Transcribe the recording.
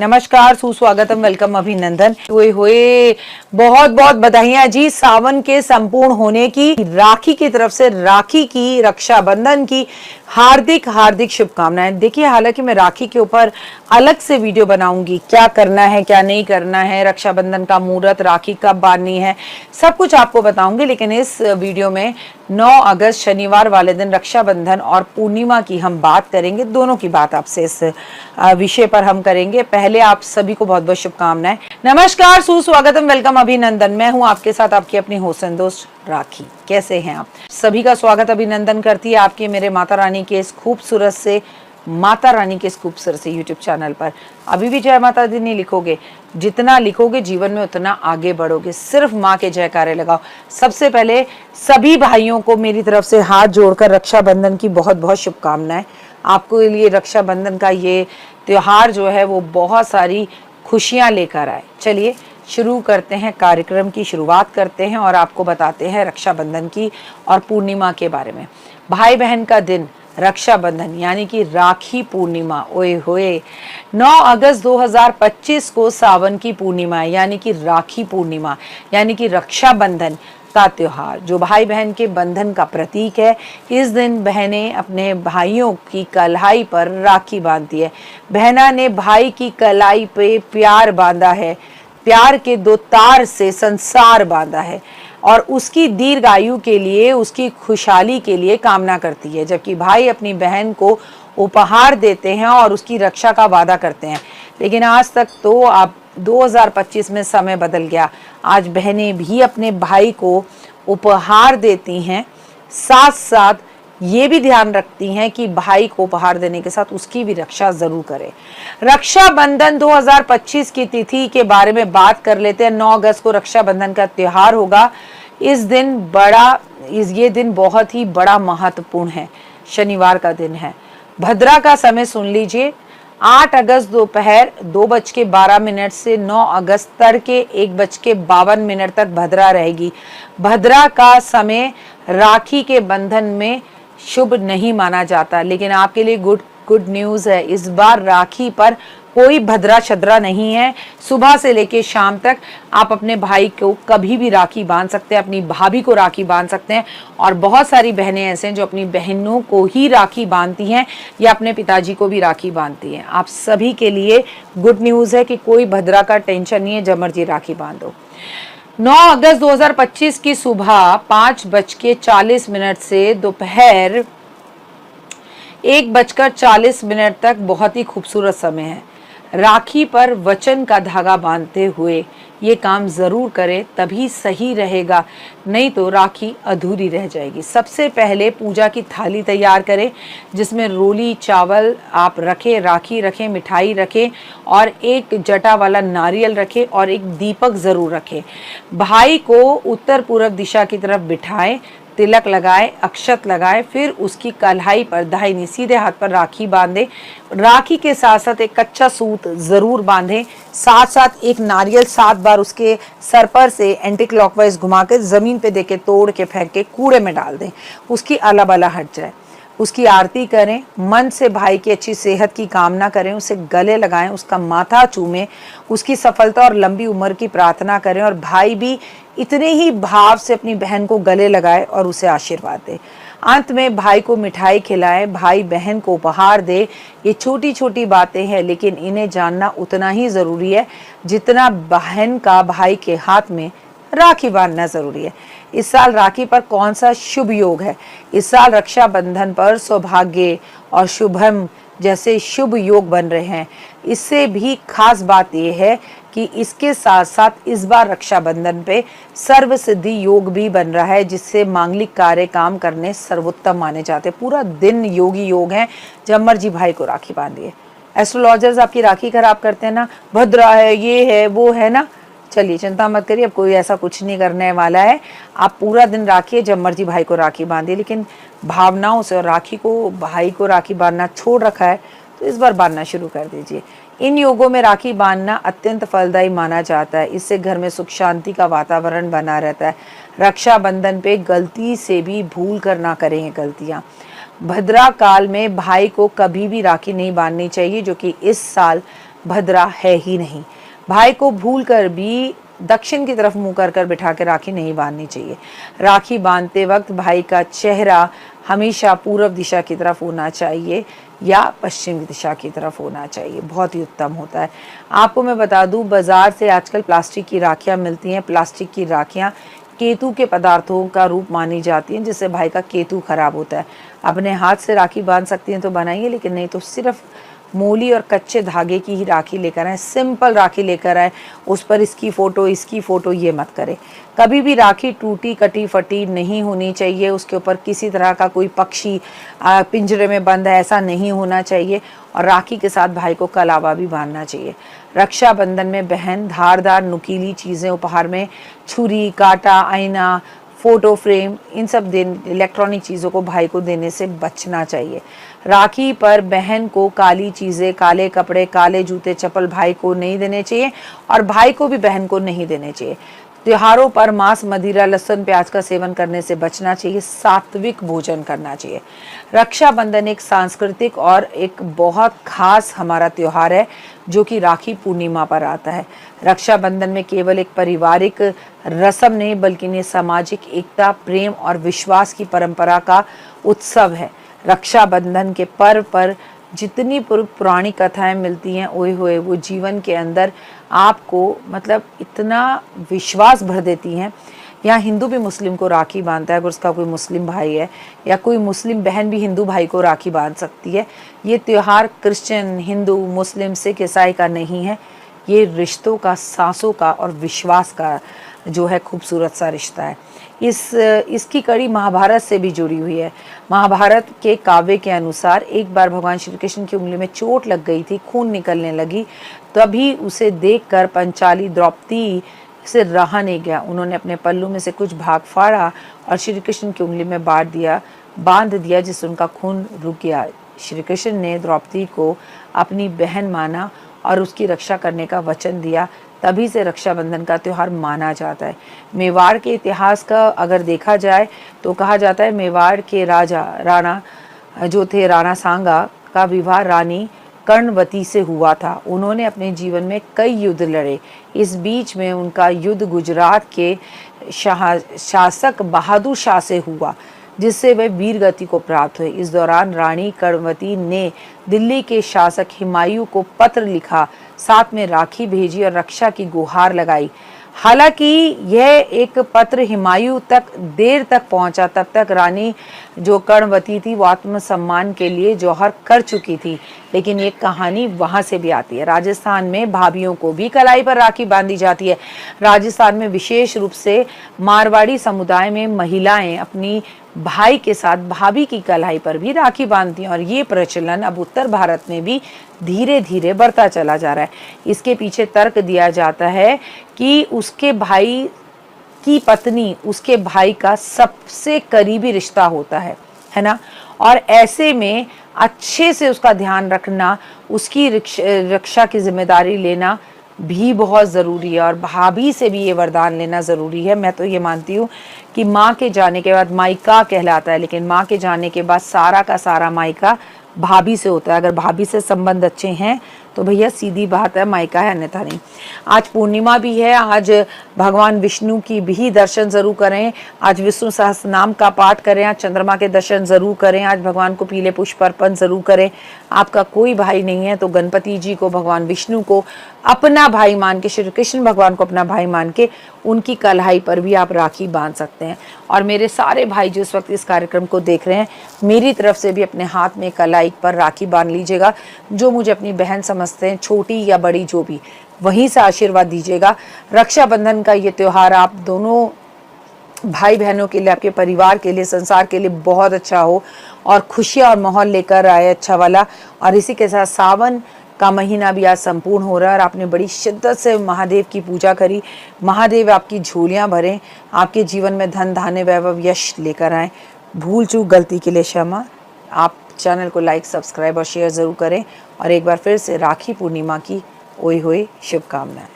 नमस्कार, सुस्वागतम, वेलकम, अभिनंदन। हुए हुए बहुत बहुत बधाइयां जी सावन के संपूर्ण होने की। राखी की तरफ से राखी की, रक्षाबंधन की हार्दिक हार्दिक शुभकामनाएं। देखिए, हालांकि मैं राखी के ऊपर अलग से वीडियो बनाऊंगी, क्या करना है क्या नहीं करना है, रक्षाबंधन का मुहूर्त, राखी कब बांधनी है, सब कुछ आपको बताऊंगी। लेकिन इस वीडियो में 9 अगस्त शनिवार वाले दिन रक्षाबंधन और पूर्णिमा की हम बात करेंगे। दोनों की बात आपसे इस विषय पर हम करेंगे। पहले आप सभी को बहुत बहुत शुभकामनाएं। नमस्कार, सुस्वागतम, वेलकम, अभिनंदन। मैं हूं आपके साथ आपकी अपनी होसन दोस्त राखी। कैसे हैं आप सभी? का स्वागत अभिनंदन करती है आपके मेरे माता रानी के इस खूबसूरत से यूट्यूब चैनल पर। अभी भी जय माता दी नहीं लिखोगे, जितना लिखोगे जीवन में उतना आगे बढ़ोगे। सिर्फ माँ के जयकारे लगाओ। सबसे पहले सभी भाइयों को मेरी तरफ से हाथ जोड़कर रक्षाबंधन की बहुत बहुत शुभकामनाएं। आपको लिए रक्षाबंधन का ये त्योहार जो है वो बहुत सारी खुशियां लेकर आए। चलिए शुरू करते हैं, कार्यक्रम की शुरुआत करते हैं और आपको बताते हैं रक्षाबंधन की और पूर्णिमा के बारे में। भाई बहन का दिन रक्षाबंधन यानी कि राखी पूर्णिमा। ओए होए, 9 अगस्त 2025 को सावन की पूर्णिमा यानी कि राखी पूर्णिमा यानी कि रक्षाबंधन का त्योहार, जो भाई बहन के बंधन का प्रतीक है। इस दिन बहनें अपने भाइयों की कलाई पर राखी बांधती है। बहना ने भाई की कलाई पे प्यार बांधा है, प्यार के 2 तार से संसार बांधा है और उसकी दीर्घ आयु के लिए, उसकी खुशहाली के लिए कामना करती है। जबकि भाई अपनी बहन को उपहार देते हैं और उसकी रक्षा का वादा करते हैं। लेकिन आज तक तो आप 2025 में समय बदल गया। आज बहनें भी अपने भाई को उपहार देती हैं, साथ साथ ये भी ध्यान रखती हैं कि भाई को उपहार देने के साथ उसकी भी रक्षा जरूर करें। रक्षाबंधन 2025 की तिथि के बारे में बात कर लेते हैं। 9 अगस्त को रक्षाबंधन का त्योहार होगा। ये दिन बहुत ही बड़ा महत्वपूर्ण है। शनिवार का दिन है। भद्रा का समय सुन लीजिए। 8 अगस्त दोपहर 2:12 से 9 अगस्त तड़के 1:52 तक भद्रा रहेगी। भद्रा का समय राखी के बंधन में शुभ नहीं माना जाता, लेकिन आपके लिए गुड न्यूज़ है। इस बार राखी पर कोई भद्रा शद्रा नहीं है। सुबह से लेके शाम तक आप अपने भाई को कभी भी राखी बांध सकते हैं, अपनी भाभी को राखी बांध सकते हैं। और बहुत सारी बहनें ऐसे हैं जो अपनी बहनों को ही राखी बांधती हैं या अपने पिताजी को भी राखी बांधती हैं। आप सभी के लिए गुड न्यूज़ है कि कोई भद्रा का टेंशन नहीं है, जब मर्जी राखी बांधो। 9 अगस्त 2025 की सुबह 5:40 से दोपहर 1:40 तक बहुत ही खूबसूरत समय है। राखी पर वचन का धागा बांधते हुए ये काम जरूर करें, तभी सही रहेगा, नहीं तो राखी अधूरी रह जाएगी। सबसे पहले पूजा की थाली तैयार करें, जिसमें रोली चावल आप रखें, राखी रखें, मिठाई रखें और एक जटा वाला नारियल रखें और एक दीपक जरूर रखें। भाई को उत्तर पूर्व दिशा की तरफ बिठाएं, तिलक लगाए, अक्षत लगाए, फिर उसकी कलाई पर दाहिनी सीधे हाथ पर राखी बांधे। राखी के साथ साथ एक कच्चा सूत जरूर बांधें। साथ साथ एक नारियल 7 बार उसके सर पर से एंटी क्लॉकवाइज घुमा के जमीन पे देके तोड़ के फेंक के कूड़े में डाल दें, उसकी अला हट जाए। उसकी आरती करें, मन से भाई की अच्छी सेहत की कामना करें, उसे गले लगाएं, उसका माथा चूमें, उसकी सफलता और लंबी उम्र की प्रार्थना करें और भाई भी इतने ही भाव से अपनी बहन को गले लगाए और उसे आशीर्वाद दे। अंत में भाई को मिठाई खिलाए, भाई बहन को उपहार दे। ये छोटी छोटी बातें हैं, लेकिन इन्हें जानना उतना ही ज़रूरी है जितना बहन का भाई के हाथ में राखी बांधना जरूरी है। इस साल राखी पर कौन सा शुभ योग है? इस साल रक्षाबंधन पर सौभाग्य और शुभम जैसे शुभ योग बन रहे हैं। इससे भी खास बात यह है कि इसके साथ साथ इस बार रक्षाबंधन पे सर्व सिद्धि योग भी बन रहा है, जिससे मांगलिक कार्य काम करने सर्वोत्तम माने जाते हैं। पूरा दिन योगी योग है। जब मर्जी भाई को राखी बांधिए। एस्ट्रोलॉजर्स आपकी राखी खराब करते हैं ना, भद्रा है, ये है, वो है ना, चलिए चिंता मत करिए, अब कोई ऐसा कुछ नहीं करने वाला है। आप पूरा दिन राखिए, जब मर्जी भाई को राखी बांधिए, लेकिन भावनाओं से। और राखी को, भाई को राखी बांधना छोड़ रखा है तो इस बार बांधना शुरू कर दीजिए। इन योगों में राखी बांधना अत्यंत फलदायी माना जाता है। इससे घर में सुख शांति का वातावरण बना रहता है। रक्षाबंधन पे गलती से भी भूल कर ना करें गलतियाँ। भद्रा काल में भाई को कभी भी राखी नहीं बांधनी चाहिए, जो कि इस साल भद्रा है ही नहीं। भाई को भूल कर भी दक्षिण की तरफ मुंह कर बिठा के राखी नहीं बांधनी चाहिए। राखी बांधते वक्त भाई का चेहरा हमेशा पूर्व दिशा की तरफ होना चाहिए या पश्चिम दिशा की तरफ होना चाहिए, बहुत ही उत्तम होता है। आपको मैं बता दूं, बाज़ार से आजकल प्लास्टिक की राखियाँ मिलती हैं। प्लास्टिक की राखियाँ केतु के पदार्थों का रूप मानी जाती हैं, जिससे भाई का केतु खराब होता है। अपने हाथ से राखी बांध सकती हैं तो बनाइए, लेकिन नहीं तो सिर्फ मूली और कच्चे धागे की ही राखी लेकर आए, सिंपल राखी लेकर आए, उस पर इसकी फ़ोटो ये मत करें। कभी भी राखी टूटी कटी फटी नहीं होनी चाहिए, उसके ऊपर किसी तरह का कोई पक्षी पिंजरे में बंद है ऐसा नहीं होना चाहिए। और राखी के साथ भाई को कलावा भी बांधना चाहिए। रक्षाबंधन में बहन धारदार नुकीली चीज़ें उपहार में, छुरी, कांटा, आईना, फ़ोटो फ्रेम, इन सब इलेक्ट्रॉनिक चीज़ों को भाई को देने से बचना चाहिए। राखी पर बहन को काली चीज़ें, काले कपड़े, काले जूते, चप्पल भाई को नहीं देने चाहिए और भाई को भी बहन को नहीं देने चाहिए। त्योहारों पर मांस, मदिरा, लहसुन, प्याज का सेवन करने से बचना चाहिए। सात्विक भोजन करना चाहिए। रक्षाबंधन एक सांस्कृतिक और एक बहुत खास हमारा त्योहार है जो कि राखी पूर्णिमा पर आता है। रक्षाबंधन में केवल एक पारिवारिक रस्म नहीं बल्कि ये सामाजिक एकता, प्रेम और विश्वास की परंपरा का उत्सव है। रक्षाबंधन के पर्व पर जितनी पुरानी कथाएं मिलती हैं, ओए होए, वो जीवन के अंदर आपको मतलब इतना विश्वास भर देती हैं। यहाँ हिंदू भी मुस्लिम को राखी बांधता है अगर उसका कोई मुस्लिम भाई है, या कोई मुस्लिम बहन भी हिंदू भाई को राखी बांध सकती है। ये त्यौहार क्रिश्चियन, हिंदू, मुस्लिम, सिख, ईसाई का नहीं है। ये रिश्तों का, सांसों का और विश्वास का जो है खूबसूरत सा रिश्ता है। इसकी कड़ी महाभारत से भी जुड़ी हुई है। महाभारत के काव्य के अनुसार एक बार भगवान श्री कृष्ण की उंगली में चोट लग गई थी, खून निकलने लगी। तभी उसे देखकर पंचाली द्रौपदी से रहा नहीं गया। उन्होंने अपने पल्लू में से कुछ भाग फाड़ा और श्री कृष्ण की उंगली में बांध दिया, जिससे उनका खून रुक गया। श्री कृष्ण ने द्रौपदी को अपनी बहन माना और उसकी रक्षा करने का वचन दिया। तभी से रक्षाबंधन का त्यौहार माना जाता है। मेवाड़ के इतिहास का अगर देखा जाए तो कहा जाता है मेवाड़ के राणा जो थे, राणा सांगा का विवाह रानी कर्णवती से हुआ था। उन्होंने अपने जीवन में कई युद्ध लड़े। इस बीच में उनका युद्ध गुजरात के शासक बहादुर शाह से हुआ, जिससे वे वीर गति को प्राप्त हुए। इस दौरान रानी कर्णवती ने दिल्ली के शासक हुमायूं को पत्र लिखा, साथ में राखी भेजी और रक्षा की गुहार लगाई। हालांकि यह एक पत्र हुमायूं तक देर तक पहुंचा, तब तक रानी जो कर्णवती थी वो आत्मसम्मान के लिए जौहर कर चुकी थी। लेकिन ये कहानी वहां से भी आती है। राजस्थान में भाभीियों को भी कलाई पर राखी बांधी जाती है। राजस्थान में विशेष रूप से मारवाड़ी समुदाय में महिलाएं अपनी भाई के साथ भाभी की कलाई पर भी राखी बांधती हैं और ये प्रचलन अब उत्तर भारत में भी धीरे धीरे बढ़ता चला जा रहा है। इसके पीछे तर्क दिया जाता है कि उसके भाई की पत्नी उसके भाई का सबसे करीबी रिश्ता होता है ना। और ऐसे में अच्छे से उसका ध्यान रखना, उसकी रक्षा की जिम्मेदारी लेना भी बहुत ज़रूरी है और भाभी से भी ये वरदान लेना ज़रूरी है। मैं तो ये मानती हूँ कि माँ के जाने के बाद मायका कहलाता है, लेकिन माँ के जाने के बाद सारा का सारा मायका भाभी से होता है। अगर भाभी से संबंध अच्छे हैं तो भैया सीधी बात है मायका है, अन्यथा नहीं। आज पूर्णिमा भी है, आज भगवान विष्णु की भी दर्शन ज़रूर करें, आज विष्णु सहस्त्रनाम का पाठ करें, आज चंद्रमा के दर्शन ज़रूर करें, आज भगवान को पीले पुष्प अर्पण ज़रूर करें। आपका कोई भाई नहीं है तो गणपति जी को, भगवान विष्णु को अपना भाई मान के, श्री कृष्ण भगवान को अपना भाई मान के उनकी कलाई पर भी आप राखी बांध सकते हैं। और मेरे सारे भाई जो इस वक्त इस कार्यक्रम को देख रहे हैं, मेरी तरफ से भी अपने हाथ में कलाई पर राखी बांध लीजिएगा। जो मुझे अपनी बहन समझते हैं, छोटी या बड़ी जो भी, वहीं से आशीर्वाद दीजिएगा। रक्षाबंधन का ये त्यौहार आप दोनों भाई बहनों के लिए, आपके परिवार के लिए, संसार के लिए बहुत अच्छा हो और खुशियाँ और माहौल लेकर आए अच्छा वाला। और इसी के साथ सावन का महीना भी आज संपूर्ण हो रहा है और आपने बड़ी शिद्दत से महादेव की पूजा करी। महादेव आपकी झोलियाँ भरें, आपके जीवन में धन, धान्य, वैभव, यश लेकर आएँ। भूल चूक गलती के लिए क्षमा। आप चैनल को लाइक, सब्सक्राइब और शेयर ज़रूर करें। और एक बार फिर से राखी पूर्णिमा की ओए होए शुभकामनाएं।